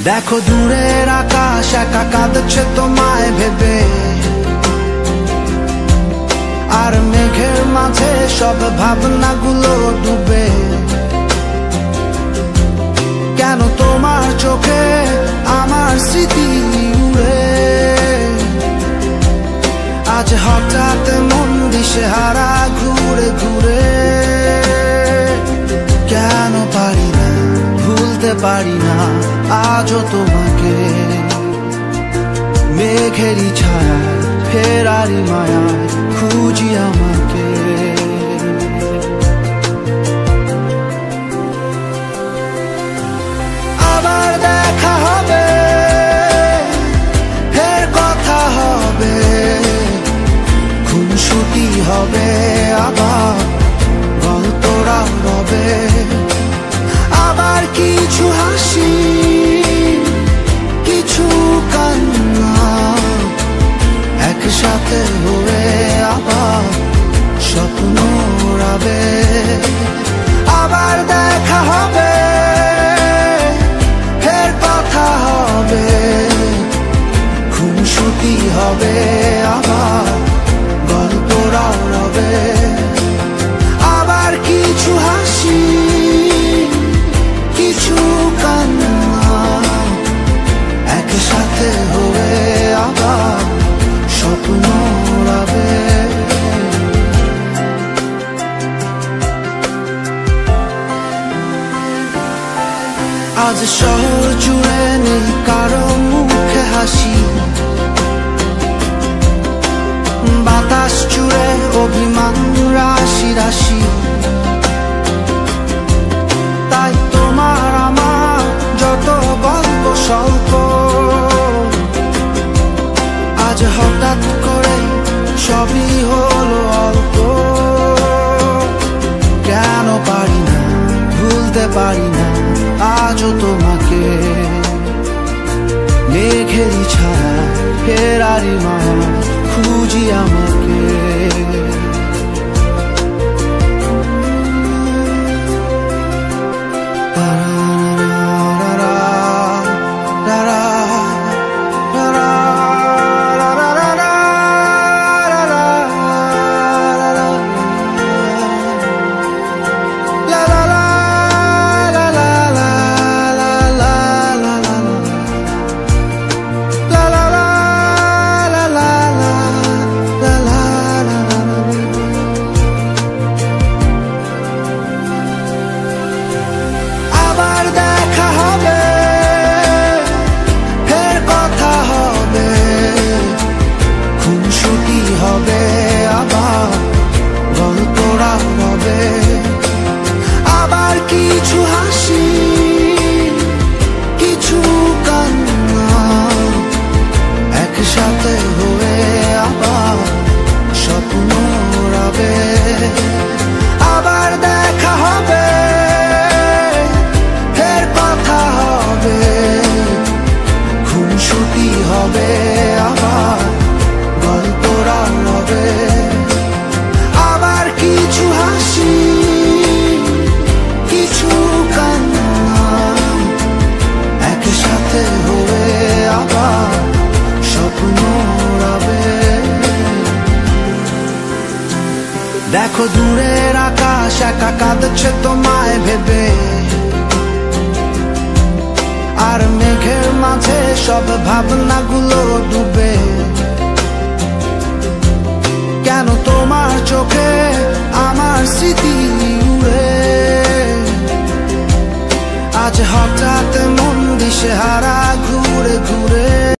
দেখো দূরের আকাশ একা কাঁদছে তোমায় ভেবে, আর মেঘের মাঝে সব ভাবনাগুলো ডুবে। কেন তোমার চোখে আমার স্মৃতি উড়ে, আজ হঠাৎ মন দিশেহারা ঘুরে ঘুরে। কেন পারি না ভুলতে পারি না আজও তোমাকে, মেঘেরই ছায়া ফেরারি মায়া খুঁজি আমাকে। আবার দেখা হবে, ফের কথা হবে, খুনসুটি হবে, আবার গল্পরা রবে। আবার কিছু হাসি কিছু কান্না একসাথে হয়ে আবার স্বপ্ন উড়াবে। আবার দেখা হবে, ফের কথা হবে, খুনসুটি হবে, আবার গল্পরা রবে। আবার কিছু হাসি কিছু কান্না একসাথে হয়ে আবার স্বপ্ন উড়াবে। আজ শহর জুড়ে নেই কারো মুখে হাসি, বাতাস জুড়ে অভিমান রাশি রাশি। তাই তোমার আমার যত গল্প স্বল্প, আজ হঠাৎ করে সবই হলো অল্প। কেন পারি না ভুলতে পারি না আজও তোমাকে, মেঘেরই ছায়া ফেরারি মায়া খুঁজি আমাকে। আবার কিছু হাসি কিছু কান্না একসাথে হয়ে আবার স্বপ্ন উড়াবে। আবার দেখা হবে, ফের কথা হবে, খুনসুটি হবে, আবার গল্পরা রবে। আবার কিছু হাসি কিছু কান্না একসাথে হয়ে আবার স্বপ্ন উড়াবে। দেখো দূরের আকাশ একা কাঁদছে তোমায় ভেবে, আর মেঘের মাঝে সব ভাবনাগুলো ডুবে। কেন তোমার চোখে আমার স্মৃতি উড়ে, আজ হঠাৎ মন দিশেহারা ঘুরে ঘুরে।